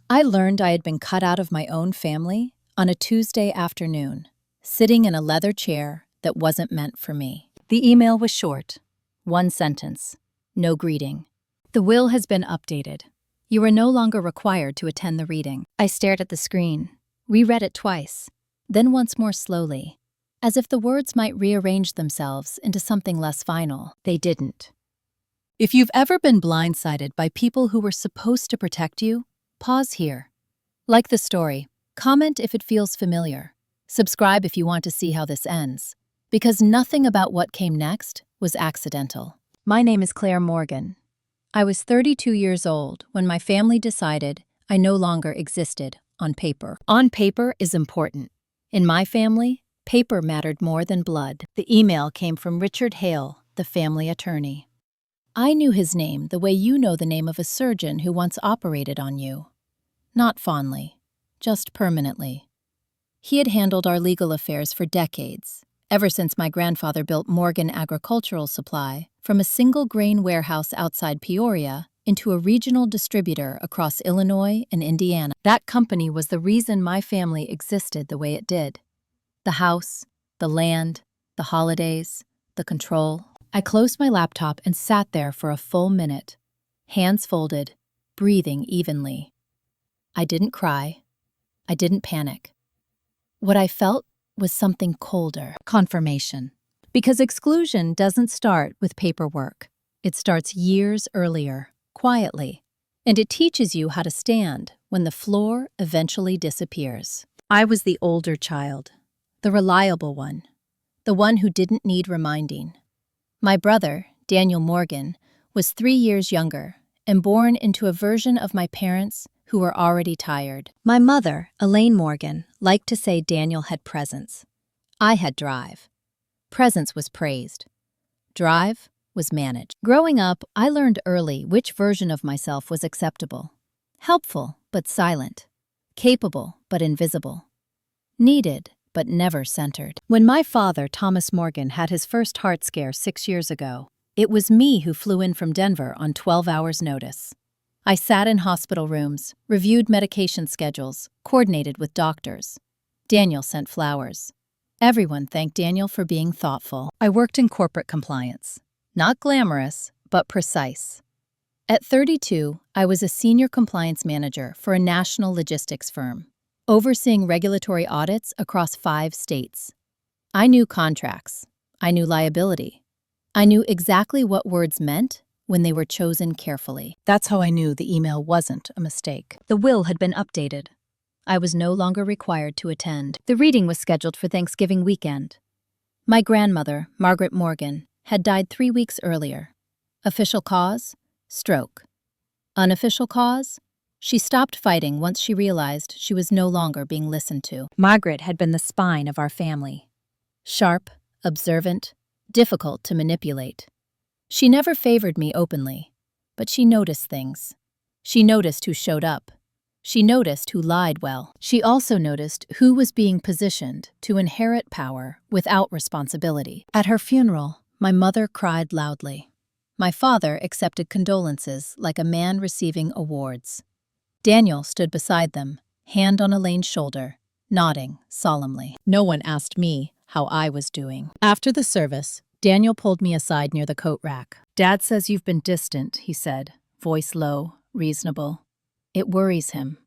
I learned I had been cut out of my own family on a Tuesday afternoon, sitting in a leather chair that wasn't meant for me. The email was short. One sentence. No greeting. The will has been updated. You are no longer required to attend the reading. I stared at the screen, reread it twice, then once more slowly, as if the words might rearrange themselves into something less final. They didn't. If you've ever been blindsided by people who were supposed to protect you, pause here. Like the story, comment if it feels familiar. Subscribe if you want to see how this ends, because nothing about what came next was accidental. My name is Claire Morgan. I was 32 years old when my family decided I no longer existed on paper. On paper is important. In my family, paper mattered more than blood. The email came from Richard Hale, the family attorney. I knew his name the way you know the name of a surgeon who once operated on you. Not fondly, just permanently. He had handled our legal affairs for decades, ever since my grandfather built Morgan Agricultural Supply from a single grain warehouse outside Peoria into a regional distributor across Illinois and Indiana. That company was the reason my family existed the way it did. The house, the land, the holidays, the control. I closed my laptop and sat there for a full minute, hands folded, breathing evenly. I didn't cry. I didn't panic. What I felt was something colder. Confirmation. Because exclusion doesn't start with paperwork. It starts years earlier, quietly, and it teaches you how to stand when the floor eventually disappears. I was the older child, the reliable one, the one who didn't need reminding. My brother, Daniel Morgan, was 3 years younger and born into a version of my parents who were already tired. My mother, Elaine Morgan, liked to say Daniel had presence. I had drive. Presence was praised. Drive was managed. Growing up, I learned early which version of myself was acceptable. Helpful, but silent. Capable, but invisible. Needed, but never centered. When my father, Thomas Morgan, had his first heart scare 6 years ago, it was me who flew in from Denver on 12 hours' notice. I sat in hospital rooms, reviewed medication schedules, coordinated with doctors. Daniel sent flowers. Everyone thanked Daniel for being thoughtful. I worked in corporate compliance. Not glamorous, but precise. At 32, I was a senior compliance manager for a national logistics firm, overseeing regulatory audits across 5 states. I knew contracts. I knew liability. I knew exactly what words meant when they were chosen carefully. That's how I knew the email wasn't a mistake. The will had been updated. I was no longer required to attend. The reading was scheduled for Thanksgiving weekend. My grandmother, Margaret Morgan, had died 3 weeks earlier. Official cause? Stroke. Unofficial cause? She stopped fighting once she realized she was no longer being listened to. Margaret had been the spine of our family. Sharp, observant, difficult to manipulate. She never favored me openly, but she noticed things. She noticed who showed up. She noticed who lied well. She also noticed who was being positioned to inherit power without responsibility. At her funeral, my mother cried loudly. My father accepted condolences like a man receiving awards. Daniel stood beside them, hand on Elaine's shoulder, nodding solemnly. No one asked me how I was doing. After the service, Daniel pulled me aside near the coat rack. "Dad says you've been distant," he said, voice low, reasonable. "It worries him."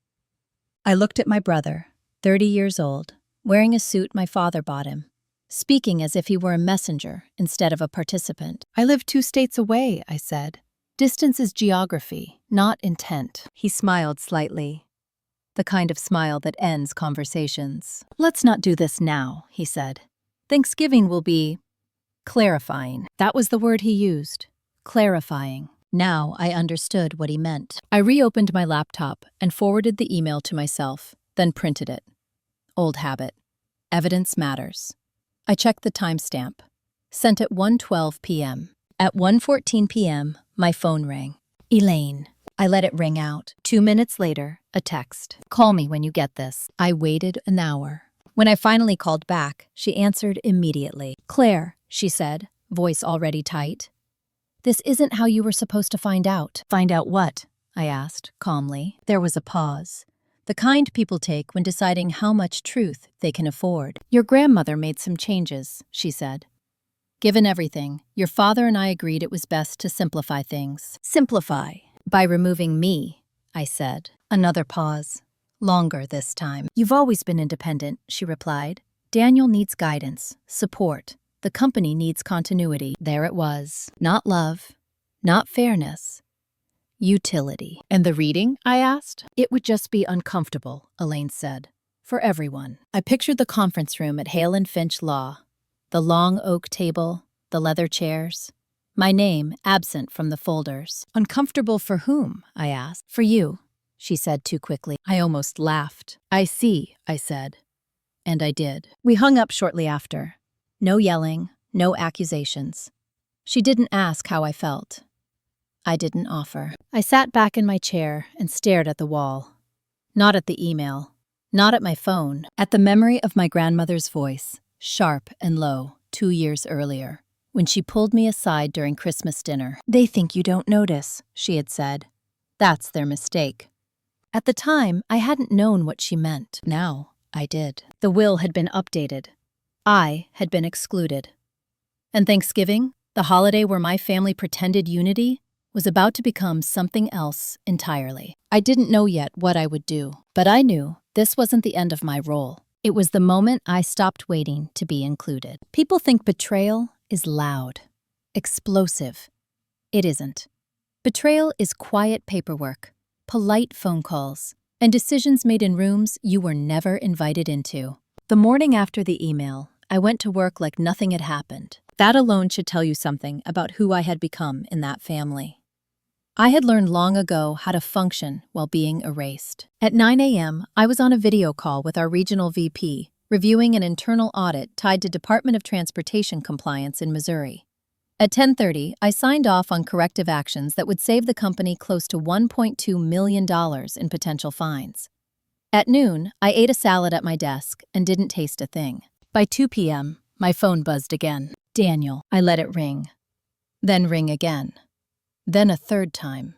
I looked at my brother, 30 years old, wearing a suit my father bought him, speaking as if he were a messenger instead of a participant. "I live 2 states away," I said. "Distance is geography, not intent." He smiled slightly, the kind of smile that ends conversations. "Let's not do this now," he said. "Thanksgiving will be clarifying." That was the word he used, clarifying. Now I understood what he meant. I reopened my laptop and forwarded the email to myself, then printed it. Old habit. Evidence matters. I checked the timestamp. Sent at 1:12 p.m. At 1:14 p.m., my phone rang. Elaine. I let it ring out. 2 minutes later, a text. "Call me when you get this." I waited an hour. When I finally called back, she answered immediately. "Claire," she said, voice already tight. "This isn't how you were supposed to find out." "Find out what?" I asked, calmly. There was a pause. the kind people take when deciding how much truth they can afford. Your grandmother made some changes, she said. Given everything, your father and I agreed it was best to simplify things. Simplify? By removing me, I said. Another pause. Longer this time. You've always been independent, she replied. Daniel needs guidance, support. The company needs continuity. There it was. Not love, not fairness. Utility. And the reading? I asked. It would just be uncomfortable, Elaine said. For everyone. I pictured the conference room at Hale & Finch Law. The long oak table, the leather chairs. My name absent from the folders. Uncomfortable for whom? I asked. For you, she said too quickly. I almost laughed. I see, I said. And I did. We hung up shortly after. No yelling, no accusations. She didn't ask how I felt. I didn't offer. I sat back in my chair and stared at the wall. Not at the email, not at my phone, at the memory of my grandmother's voice, sharp and low, 2 years earlier, when she pulled me aside during Christmas dinner. They think you don't notice, she had said. That's their mistake. At the time, I hadn't known what she meant. Now, I did. The will had been updated. I had been excluded. And Thanksgiving, the holiday where my family pretended unity, was about to become something else entirely. I didn't know yet what I would do, but I knew this wasn't the end of my role. It was the moment I stopped waiting to be included. People think betrayal is loud, explosive. It isn't. Betrayal is quiet paperwork, polite phone calls, and decisions made in rooms you were never invited into. The morning after the email, I went to work like nothing had happened. That alone should tell you something about who I had become in that family. I had learned long ago how to function while being erased. At 9 a.m., I was on a video call with our regional VP, reviewing an internal audit tied to Department of Transportation compliance in Missouri. At 10:30, I signed off on corrective actions that would save the company close to $1.2 million in potential fines. At noon, I ate a salad at my desk and didn't taste a thing. By 2 p.m., my phone buzzed again. Daniel. I let it ring. Then ring again. Then a third time.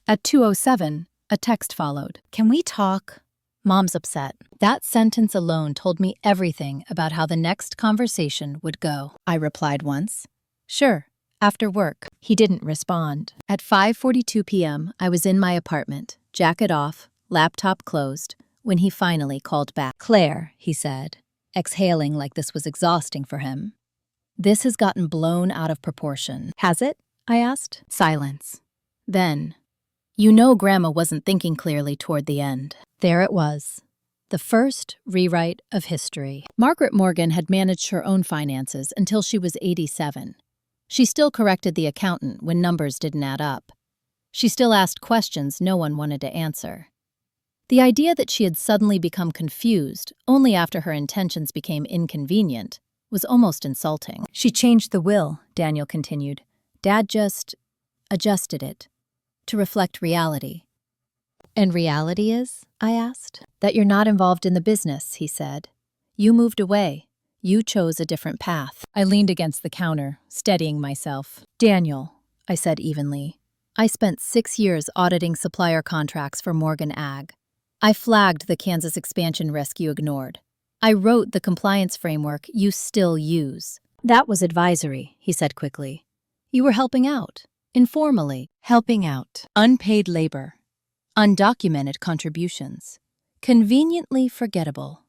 At 2:07, a text followed. Can we talk? Mom's upset. That sentence alone told me everything about how the next conversation would go. I replied once. Sure, after work. He didn't respond. At 5:42 p.m., I was in my apartment, jacket off, laptop closed, when he finally called back. Claire, he said, exhaling like this was exhausting for him. This has gotten blown out of proportion. Has it? I asked. Silence. Then, you know Grandma wasn't thinking clearly toward the end. There it was. The first rewrite of history. Margaret Morgan had managed her own finances until she was 87. She still corrected the accountant when numbers didn't add up. She still asked questions no one wanted to answer. The idea that she had suddenly become confused only after her intentions became inconvenient was almost insulting. She changed the will, Daniel continued. Dad just adjusted it to reflect reality. And reality is? I asked. That you're not involved in the business, he said. You moved away. You chose a different path. I leaned against the counter, steadying myself. Daniel, I said evenly, I spent 6 years auditing supplier contracts for Morgan Ag. I flagged the Kansas expansion risk you ignored. I wrote the compliance framework you still use. That was advisory, he said quickly. You were helping out, informally, helping out. Unpaid labor, undocumented contributions, conveniently forgettable.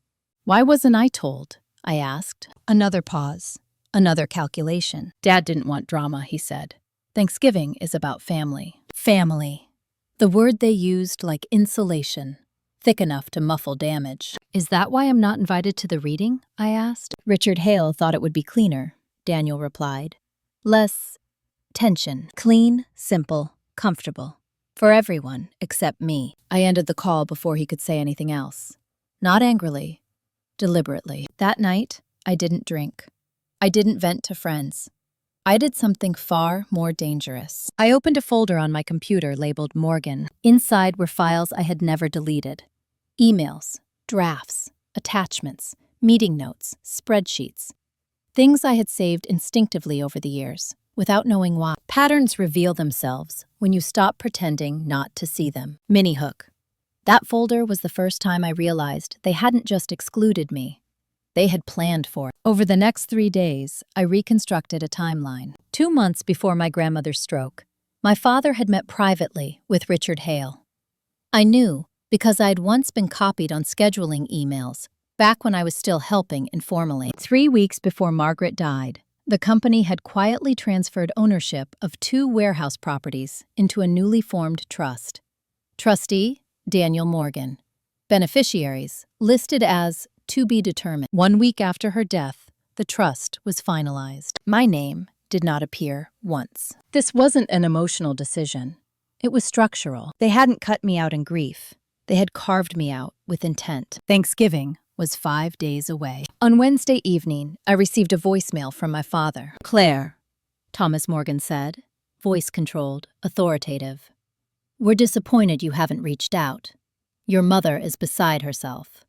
Why wasn't I told? I asked. Another pause, another calculation. Dad didn't want drama, he said. Thanksgiving is about family. Family. The word they used like insulation, thick enough to muffle damage. Is that why I'm not invited to the reading? I asked. Richard Hale thought it would be cleaner, Daniel replied. Less tension. Clean, simple, comfortable. For everyone except me. I ended the call before he could say anything else. Not angrily, deliberately. That night, I didn't drink. I didn't vent to friends. I did something far more dangerous. I opened a folder on my computer labeled Morgan. Inside were files I had never deleted. Emails, drafts, attachments, meeting notes, spreadsheets. Things I had saved instinctively over the years, without knowing why. Patterns reveal themselves when you stop pretending not to see them. Mini hook. That folder was the first time I realized they hadn't just excluded me. They had planned for it. Over the next 3 days, I reconstructed a timeline. 2 months before my grandmother's stroke, my father had met privately with Richard Hale. I knew because I'd once been copied on scheduling emails, back when I was still helping informally. 3 weeks before Margaret died, the company had quietly transferred ownership of 2 warehouse properties into a newly formed trust. Trustee, Daniel Morgan. Beneficiaries, listed as to be determined. 1 week after her death, the trust was finalized. My name did not appear once. This wasn't an emotional decision. It was structural. They hadn't cut me out in grief. They had carved me out with intent. Thanksgiving was 5 days away. On Wednesday evening, I received a voicemail from my father. "Claire," Thomas Morgan said, voice-controlled, authoritative. "We're disappointed you haven't reached out. Your mother is beside herself.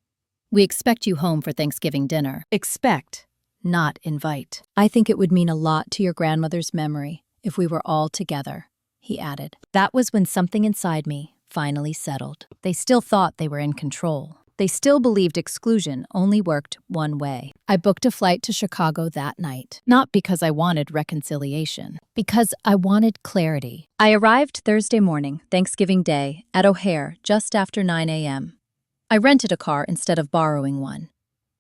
We expect you home for Thanksgiving dinner." Expect, not invite. "I think it would mean a lot to your grandmother's memory if we were all together," he added. That was when something inside me finally settled. They still thought they were in control. They still believed exclusion only worked one way. I booked a flight to Chicago that night, not because I wanted reconciliation, because I wanted clarity. I arrived Thursday morning, Thanksgiving Day, at O'Hare just after 9 a.m. I rented a car instead of borrowing one.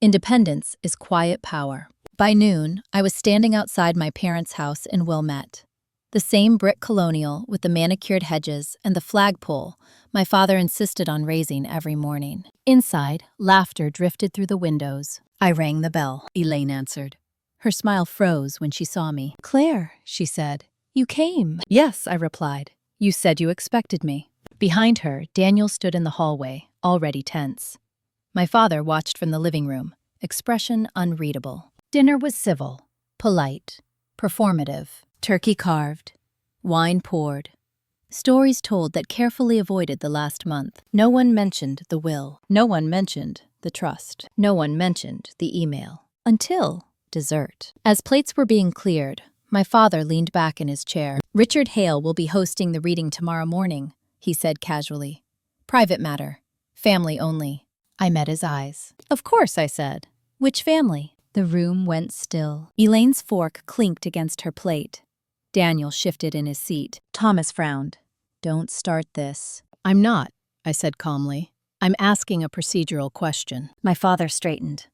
Independence is quiet power. By noon, I was standing outside my parents' house in Wilmette. The same brick colonial with the manicured hedges and the flagpole my father insisted on raising every morning. Inside, laughter drifted through the windows. I rang the bell. Elaine answered. Her smile froze when she saw me. "Claire," she said, "you came." "Yes," I replied. "You said you expected me." Behind her, Daniel stood in the hallway, already tense. My father watched from the living room, expression unreadable. Dinner was civil, polite, performative. Turkey carved, wine poured. Stories told that carefully avoided the last month. No one mentioned the will. No one mentioned the trust. No one mentioned the email. Until dessert. As plates were being cleared, my father leaned back in his chair. "Richard Hale will be hosting the reading tomorrow morning," he said casually. "Private matter. Family only." I met his eyes. "Of course," I said. "Which family?" The room went still. Elaine's fork clinked against her plate. Daniel shifted in his seat. Thomas frowned. "Don't start this." "I'm not," I said calmly. "I'm asking a procedural question." My father straightened.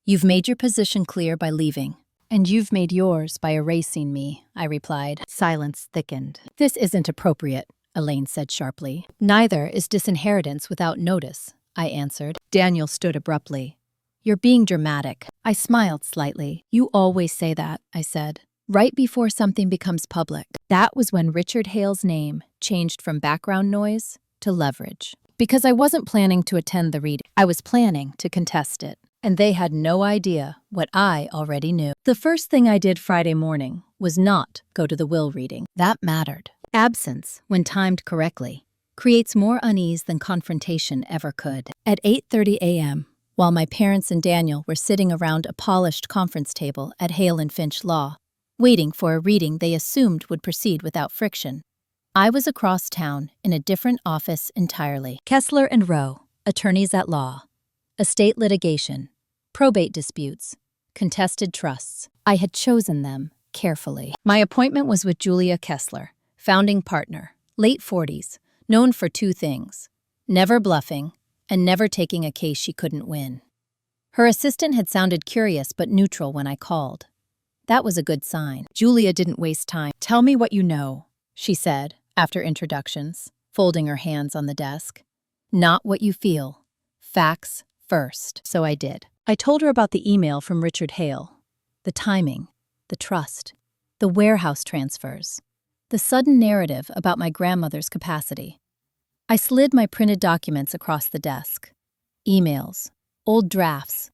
"You've made your position clear by leaving, and you've made yours by erasing me," I replied. Silence thickened. "This isn't appropriate," Elaine said sharply. "Neither is disinheritance without notice," I answered. Daniel stood abruptly. "You're being dramatic." I smiled slightly. "You always say that," I said. "Right before something becomes public." That was when Richard Hale's name changed from background noise to leverage. Because I wasn't planning to attend the reading. I was planning to contest it. And they had no idea what I already knew. The first thing I did Friday morning was not go to the will reading. That mattered. Absence, when timed correctly, creates more unease than confrontation ever could. At 8:30 a.m., while my parents and Daniel were sitting around a polished conference table at Hale and Finch Law, waiting for a reading they assumed would proceed without friction, I was across town in a different office entirely. Kessler and Rowe, attorneys at law, estate litigation, probate disputes, contested trusts. I had chosen them carefully. My appointment was with Julia Kessler, founding partner, late 40s, known for 2 things: never bluffing and never taking a case she couldn't win. Her assistant had sounded curious but neutral when I called. That was a good sign. Julia didn't waste time. "Tell me what you know," she said, after introductions, folding her hands on the desk. "Not what you feel. Facts first." So I did. I told her about the email from Richard Hale, the timing, the trust, the warehouse transfers, the sudden narrative about my grandmother's capacity. I slid my printed documents across the desk. Emails, old drafts,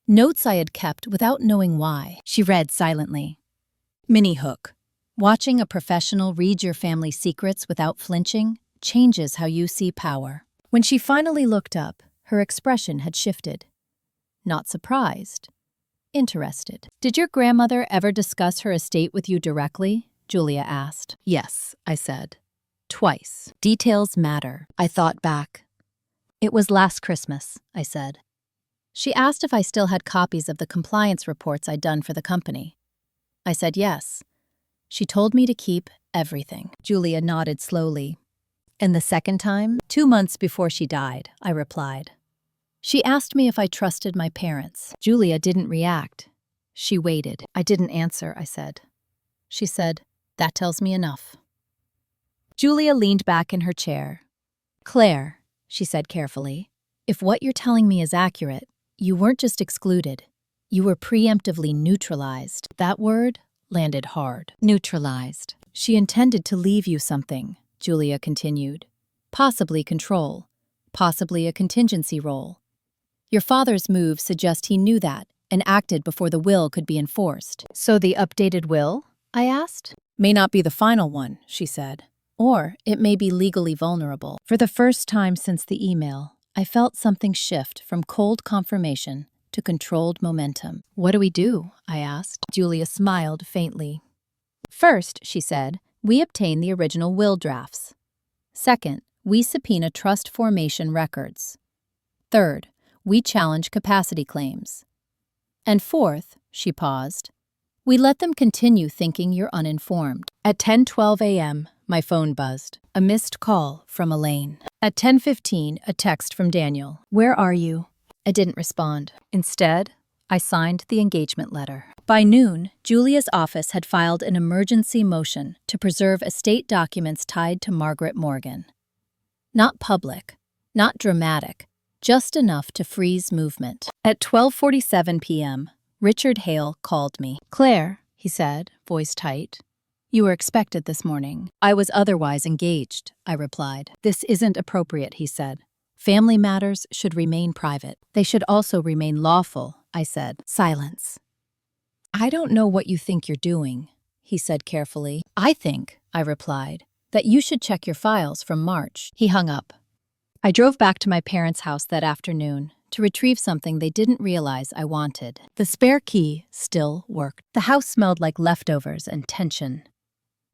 notes I had kept without knowing why. She read silently. Mini hook. Watching a professional read your family secrets without flinching changes how you see power. When she finally looked up, her expression had shifted. Not surprised. Interested. "Did your grandmother ever discuss her estate with you directly?" Julia asked. "Yes," I said. "Twice. Details matter." I thought back. It was last Christmas, I said. She asked if I still had copies of the compliance reports I'd done for the company. I said yes. She told me to keep everything. Julia nodded slowly. And the second time? 2 months before she died, I replied. She asked me if I trusted my parents. Julia didn't react. She waited. I didn't answer, I said. She said, "That tells me enough." Julia leaned back in her chair. "Claire," she said carefully, "if what you're telling me is accurate, you weren't just excluded. You were preemptively neutralized." That word landed hard. Neutralized. "She intended to leave you something," Julia continued. "Possibly control. Possibly a contingency role. Your father's moves suggest he knew that and acted before the will could be enforced." "So the updated will?" I asked. "May not be the final one," she said. "Or it may be legally vulnerable." For the first time since the email, I felt something shift from cold confirmation to controlled momentum. "What do we do?" I asked. Julia smiled faintly. "First," she said, "we obtain the original will drafts. Second, we subpoena trust formation records. Third, we challenge capacity claims. And fourth," she paused, "we let them continue thinking you're uninformed." At 10:12 a.m., my phone buzzed. A missed call from Elaine. At 10:15, a text from Daniel. "Where are you?" I didn't respond. Instead, I signed the engagement letter. By noon, Julia's office had filed an emergency motion to preserve estate documents tied to Margaret Morgan. Not public, not dramatic, just enough to freeze movement. At 12:47 p.m., Richard Hale called me. "Claire," he said, voice tight, "you were expected this morning." "I was otherwise engaged," I replied. "This isn't appropriate," he said. "Family matters should remain private. They should also remain lawful," I said. Silence. "I don't know what you think you're doing," he said carefully. "I think," I replied, "that you should check your files from March." He hung up. I drove back to my parents' house that afternoon to retrieve something they didn't realize I wanted. The spare key still worked. The house smelled like leftovers and tension.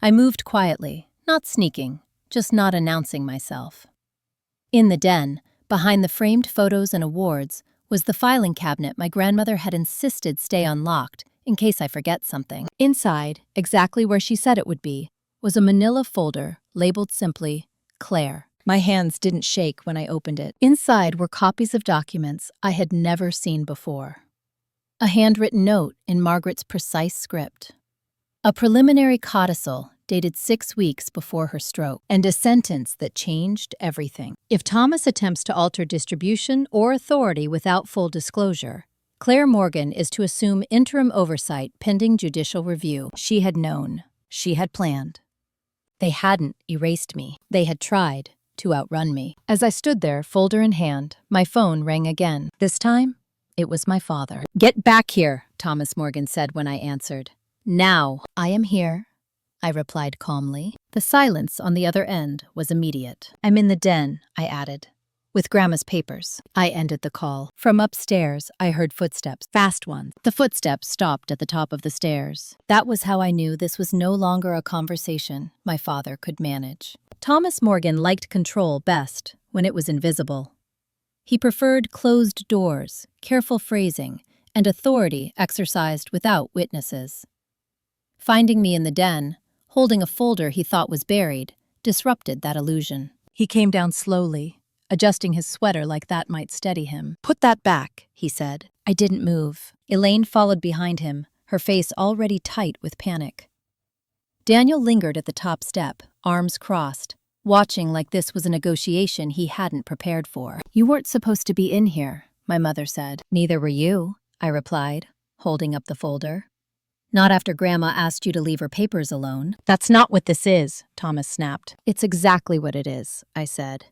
I moved quietly, not sneaking, just not announcing myself. In the den, behind the framed photos and awards, was the filing cabinet my grandmother had insisted stay unlocked in case I forget something. Inside, exactly where she said it would be, was a manila folder labeled simply, "Claire." My hands didn't shake when I opened it. Inside were copies of documents I had never seen before. A handwritten note in Margaret's precise script. A preliminary codicil dated 6 weeks before her stroke, and a sentence that changed everything. If Thomas attempts to alter distribution or authority without full disclosure, Claire Morgan is to assume interim oversight pending judicial review. She had known. She had planned. They hadn't erased me. They had tried to outrun me. As I stood there, folder in hand, my phone rang again. This time, it was my father. "Get back here," Thomas Morgan said when I answered. "Now." "I am here," I replied calmly. The silence on the other end was immediate. "I'm in the den," I added, "with Grandma's papers." I ended the call. From upstairs, I heard footsteps, fast ones. The footsteps stopped at the top of the stairs. That was how I knew this was no longer a conversation my father could manage. Thomas Morgan liked control best when it was invisible. He preferred closed doors, careful phrasing, and authority exercised without witnesses. Finding me in the den, holding a folder he thought was buried, disrupted that illusion. He came down slowly, adjusting his sweater like that might steady him. "Put that back," he said. I didn't move. Elaine followed behind him, her face already tight with panic. Daniel lingered at the top step, arms crossed, watching like this was a negotiation he hadn't prepared for. "You weren't supposed to be in here," my mother said. "Neither were you," I replied, holding up the folder. "Not after Grandma asked you to leave her papers alone." "That's not what this is," Thomas snapped. "It's exactly what it is," I said.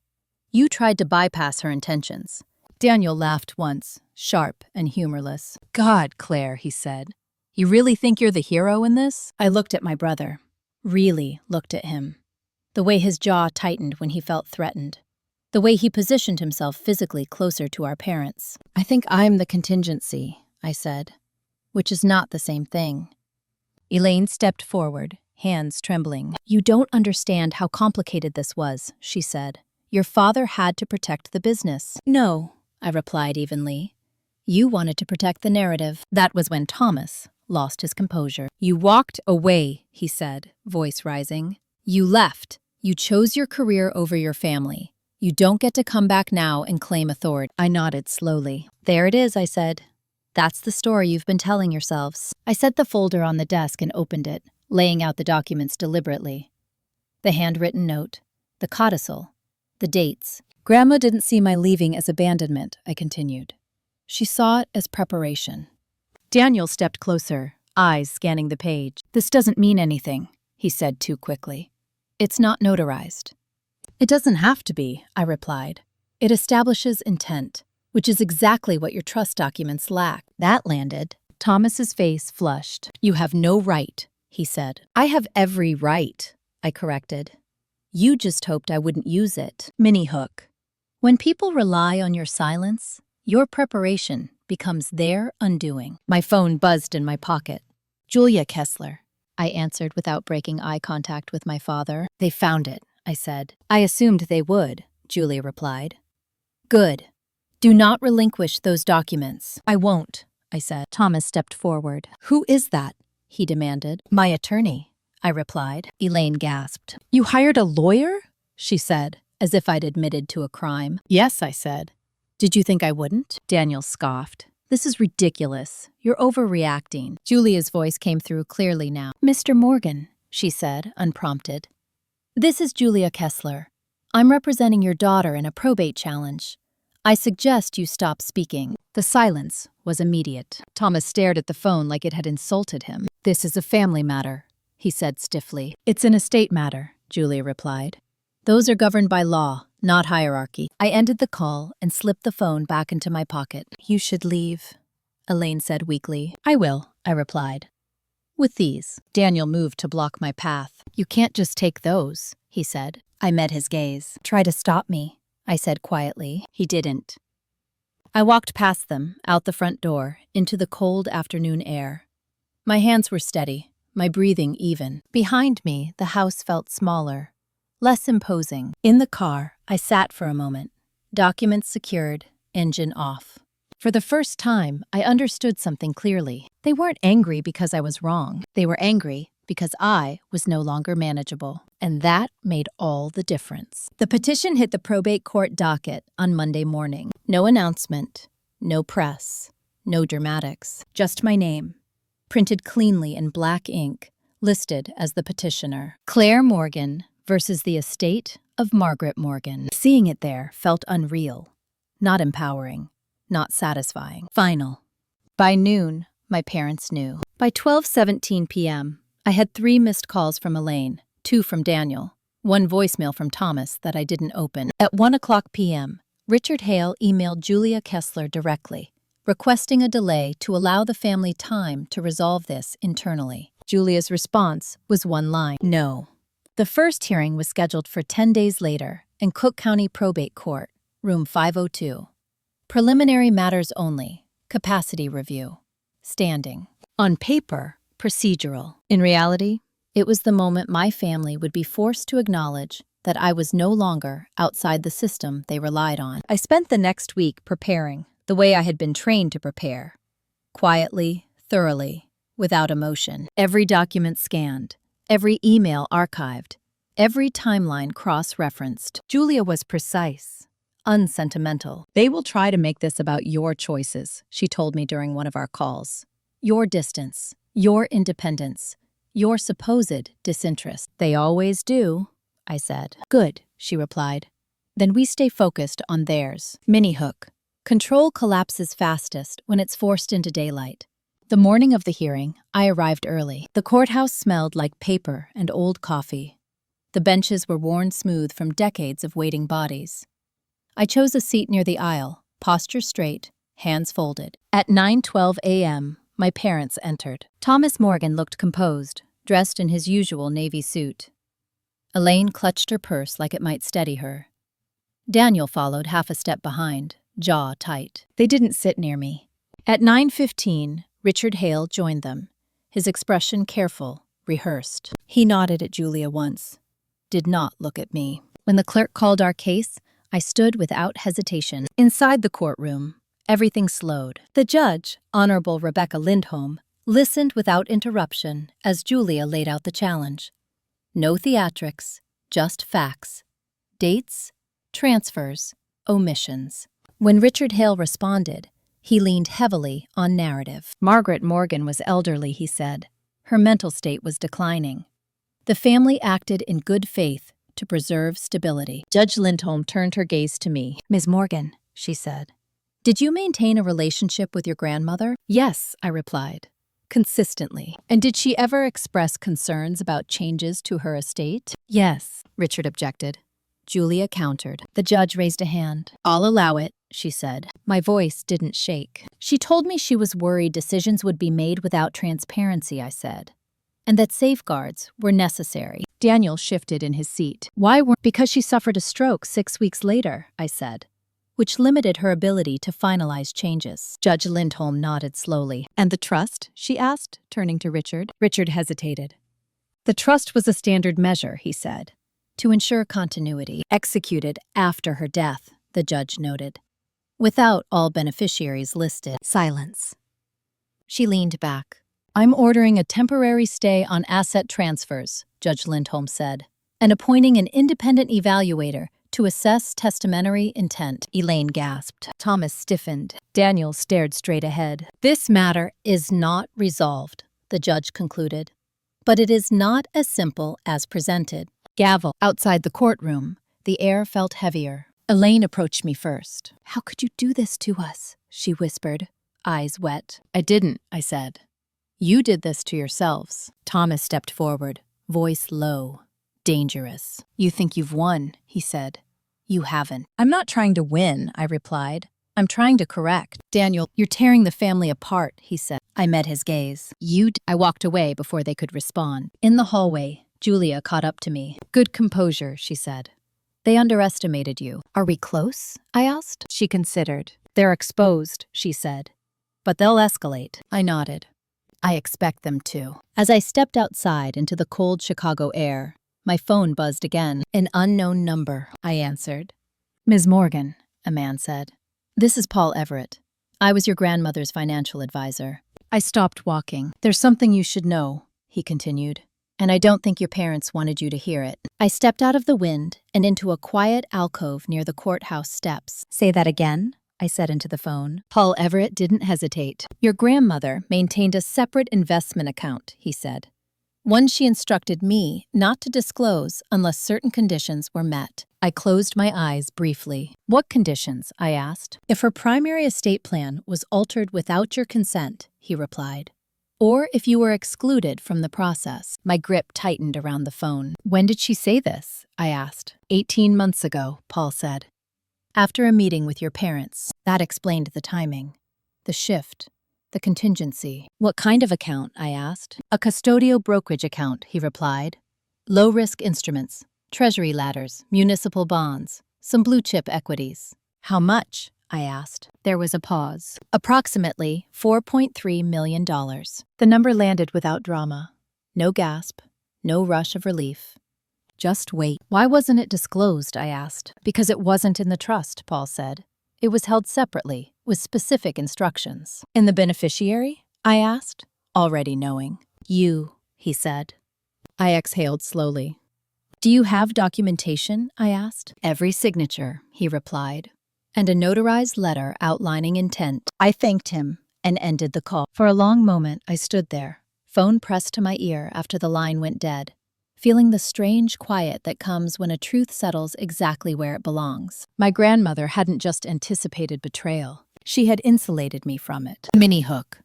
"You tried to bypass her intentions." Daniel laughed once, sharp and humorless. "God, Claire," he said. "You really think you're the hero in this?" I looked at my brother. Really looked at him. The way his jaw tightened when he felt threatened. The way he positioned himself physically closer to our parents. "I think I'm the contingency," I said, which is not the same thing. Elaine stepped forward, hands trembling. "You don't understand how complicated this was," she said. Your father had to protect the business. No, I replied evenly. You wanted to protect the narrative. That was when Thomas lost his composure. You walked away, he said, voice rising. You left. You chose your career over your family. You don't get to come back now and claim authority. I nodded slowly. There it is, I said. That's the story you've been telling yourselves. I set the folder on the desk and opened it, laying out the documents deliberately. The handwritten note, the codicil, the dates. Grandma didn't see my leaving as abandonment, I continued. She saw it as preparation. Daniel stepped closer, eyes scanning the page. This doesn't mean anything, he said too quickly. It's not notarized. It doesn't have to be, I replied. It establishes intent, which is exactly what your trust documents lack. That landed. Thomas's face flushed. You have no right, he said. I have every right, I corrected. You just hoped I wouldn't use it. Mini hook. When people rely on your silence, your preparation becomes their undoing. My phone buzzed in my pocket. Julia Kessler, I answered without breaking eye contact with my father. They found it, I said. I assumed they would, Julia replied. Good. Do not relinquish those documents. I won't, I said. Thomas stepped forward. Who is that? He demanded. My attorney, I replied. Elaine gasped. You hired a lawyer? She said, as if I'd admitted to a crime. Yes, I said. Did you think I wouldn't? Daniel scoffed. This is ridiculous. You're overreacting. Julia's voice came through clearly now. Mr. Morgan, she said, unprompted. This is Julia Kessler. I'm representing your daughter in a probate challenge. I suggest you stop speaking. The silence was immediate. Thomas stared at the phone like it had insulted him. This is a family matter, he said stiffly. It's an estate matter, Julia replied. Those are governed by law, not hierarchy. I ended the call and slipped the phone back into my pocket. You should leave, Elaine said weakly. I will, I replied. With these, Daniel moved to block my path. You can't just take those, he said. I met his gaze. Try to stop me, I said quietly. He didn't. I walked past them, out the front door, into the cold afternoon air. My hands were steady, my breathing even. Behind me, the house felt smaller, less imposing. In the car, I sat for a moment, documents secured, engine off. For the first time, I understood something clearly. They weren't angry because I was wrong. They were angry because I was no longer manageable. And that made all the difference. The petition hit the probate court docket on Monday morning. No announcement, no press, no dramatics, just my name, printed cleanly in black ink, listed as the petitioner. Claire Morgan versus the estate of Margaret Morgan. Seeing it there felt unreal, not empowering, not satisfying. Final. By noon, my parents knew. By 12:17 p.m., I had 3 missed calls from Elaine, 2 from Daniel, 1 voicemail from Thomas that I didn't open. At 1:00 p.m., Richard Hale emailed Julia Kessler directly, requesting a delay to allow the family time to resolve this internally. Julia's response was 1 line. No. The first hearing was scheduled for 10 days later in Cook County Probate Court, room 502. Preliminary matters only, capacity review, standing. On paper, procedural. In reality, it was the moment my family would be forced to acknowledge that I was no longer outside the system they relied on. I spent the next week preparing the way I had been trained to prepare. Quietly, thoroughly, without emotion. Every document scanned, every email archived, every timeline cross-referenced. Julia was precise, unsentimental. They will try to make this about your choices, she told me during one of our calls. Your distance, your independence, your supposed disinterest. They always do, I said. Good, she replied. Then we stay focused on theirs. Mini hook. Control collapses fastest when it's forced into daylight. The morning of the hearing, I arrived early. The courthouse smelled like paper and old coffee. The benches were worn smooth from decades of waiting bodies. I chose a seat near the aisle, posture straight, hands folded. At 9:12 a.m., my parents entered. Thomas Morgan looked composed, dressed in his usual navy suit. Elaine clutched her purse like it might steady her. Daniel followed half a step behind, jaw tight. They didn't sit near me. At 9:15, Richard Hale joined them, his expression careful, rehearsed. He nodded at Julia once, did not look at me. When the clerk called our case, I stood without hesitation. Inside the courtroom, everything slowed. The judge, Honorable Rebecca Lindholm, listened without interruption as Julia laid out the challenge. No theatrics, just facts. Dates, transfers, omissions. When Richard Hale responded, he leaned heavily on narrative. Margaret Morgan was elderly, he said. Her mental state was declining. The family acted in good faith to preserve stability. Judge Lindholm turned her gaze to me. Ms. Morgan, she said, did you maintain a relationship with your grandmother? Yes, I replied, consistently. And did she ever express concerns about changes to her estate? Yes, Richard objected. Julia countered. The judge raised a hand. I'll allow it, she said. My voice didn't shake. She told me she was worried decisions would be made without transparency, I said, and that safeguards were necessary. Daniel shifted in his seat. Why weren't? Because she suffered a stroke 6 weeks later, I said, which limited her ability to finalize changes. Judge Lindholm nodded slowly. And the trust? She asked, turning to Richard. Richard hesitated. The trust was a standard measure, he said, to ensure continuity, executed after her death, the judge noted, without all beneficiaries listed. Silence. She leaned back. I'm ordering a temporary stay on asset transfers, Judge Lindholm said, and appointing an independent evaluator to assess testamentary intent. Elaine gasped. Thomas stiffened. Daniel stared straight ahead. This matter is not resolved, the judge concluded, but it is not as simple as presented. Gavel. Outside the courtroom, the air felt heavier. Elaine approached me first. How could you do this to us? She whispered, eyes wet. I didn't, I said. You did this to yourselves. Thomas stepped forward, voice low, dangerous. You think you've won, he said. You haven't. I'm not trying to win, I replied. I'm trying to correct. Daniel, you're tearing the family apart, he said. I met his gaze. I walked away before they could respond. In the hallway, Julia caught up to me. Good composure, she said. They underestimated you. Are we close? I asked. She considered. They're exposed, she said. But they'll escalate. I nodded. I expect them to. As I stepped outside into the cold Chicago air, my phone buzzed again. An unknown number, I answered. Ms. Morgan, a man said. This is Paul Everett. I was your grandmother's financial advisor. I stopped walking. There's something you should know, he continued. And I don't think your parents wanted you to hear it. I stepped out of the wind and into a quiet alcove near the courthouse steps. Say that again, I said into the phone. Paul Everett didn't hesitate. Your grandmother maintained a separate investment account, he said. One she instructed me not to disclose unless certain conditions were met. I closed my eyes briefly. What conditions? I asked. If her primary estate plan was altered without your consent, he replied. Or if you were excluded from the process. My grip tightened around the phone. When did she say this? I asked. 18 months ago, Paul said. After a meeting with your parents. That explained the timing, the shift, the contingency. What kind of account? I asked. A custodial brokerage account, he replied. Low-risk instruments, treasury ladders, municipal bonds, some blue-chip equities. How much? I asked. There was a pause. Approximately $4.3 million. The number landed without drama. No gasp, no rush of relief. Just wait. Why wasn't it disclosed? I asked. Because it wasn't in the trust, Paul said. It was held separately, with specific instructions. In the beneficiary? I asked, already knowing. You, he said. I exhaled slowly. Do you have documentation? I asked. Every signature, he replied. And a notarized letter outlining intent. I thanked him and ended the call. For a long moment, I stood there, phone pressed to my ear after the line went dead, feeling the strange quiet that comes when a truth settles exactly where it belongs. My grandmother hadn't just anticipated betrayal. She had insulated me from it. Mini hook.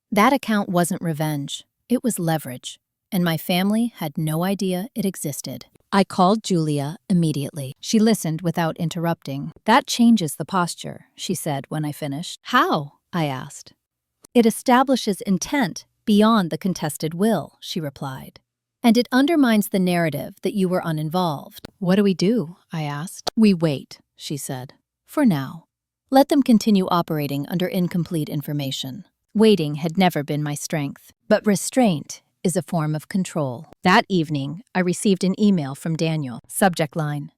That account wasn't revenge. It was leverage, and my family had no idea it existed. I called Julia immediately. She listened without interrupting. That changes the posture, she said when I finished. How? I asked. It establishes intent beyond the contested will, she replied. And it undermines the narrative that you were uninvolved. What do we do? I asked. We wait, she said. For now. Let them continue operating under incomplete information. Waiting had never been my strength, but restraint is a form of control. That evening, I received an email from Daniel. Subject line: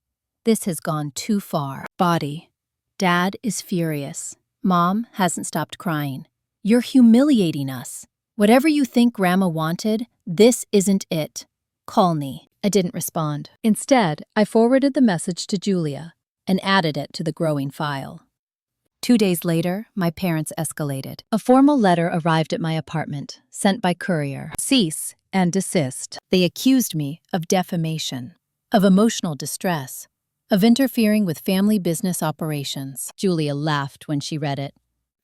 This has gone too far. Body. Dad is furious. Mom hasn't stopped crying. You're humiliating us. Whatever you think Grandma wanted, this isn't it. Call me. I didn't respond. Instead, I forwarded the message to Julia and added it to the growing file. 2 days later, my parents escalated. A formal letter arrived at my apartment, sent by courier. Cease and desist. They accused me of defamation, of emotional distress, of interfering with family business operations. Julia laughed when she read it.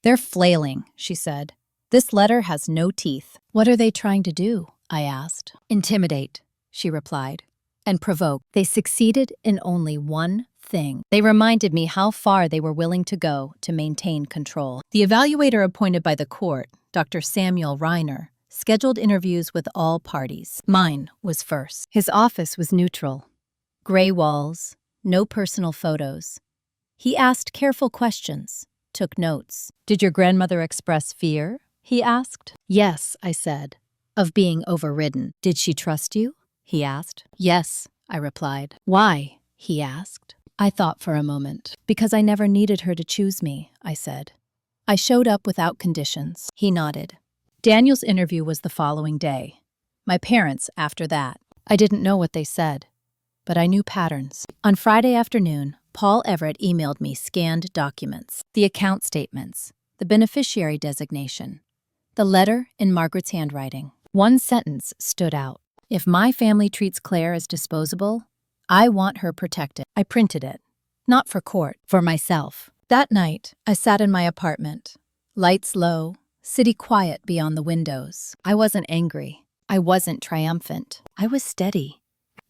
They're flailing, she said. This letter has no teeth. What are they trying to do? I asked. Intimidate, she replied, and provoke. They succeeded in only one thing. They reminded me how far they were willing to go to maintain control. The evaluator appointed by the court, Dr. Samuel Reiner, scheduled interviews with all parties. Mine was first. His office was neutral. Gray walls, no personal photos. He asked careful questions, took notes. Did your grandmother express fear? He asked. Yes, I said. Of being overridden. Did she trust you? He asked. Yes, I replied. Why? He asked. I thought for a moment. Because I never needed her to choose me, I said. I showed up without conditions. He nodded. Daniel's interview was the following day. My parents after that. I didn't know what they said, but I knew patterns. On Friday afternoon, Paul Everett emailed me scanned documents, the account statements, the beneficiary designation, the letter in Margaret's handwriting. One sentence stood out. If my family treats Claire as disposable, I want her protected. I printed it. Not for court, for myself. That night, I sat in my apartment. Lights low, city quiet beyond the windows. I wasn't angry. I wasn't triumphant. I was steady.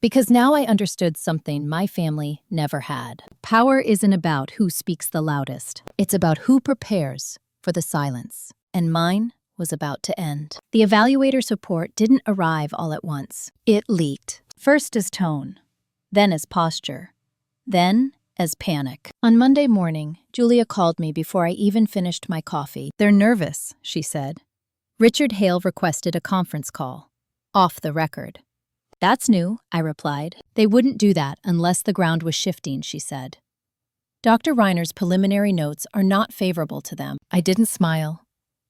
Because now I understood something my family never had. Power isn't about who speaks the loudest. It's about who prepares for the silence. And mine was about to end. The evaluator's report didn't arrive all at once. It leaked. First as tone, then as posture, then as panic. On Monday morning, Julia called me before I even finished my coffee. They're nervous, she said. Richard Hale requested a conference call. Off the record. That's new, I replied. They wouldn't do that unless the ground was shifting, she said. Dr. Reiner's preliminary notes are not favorable to them. I didn't smile.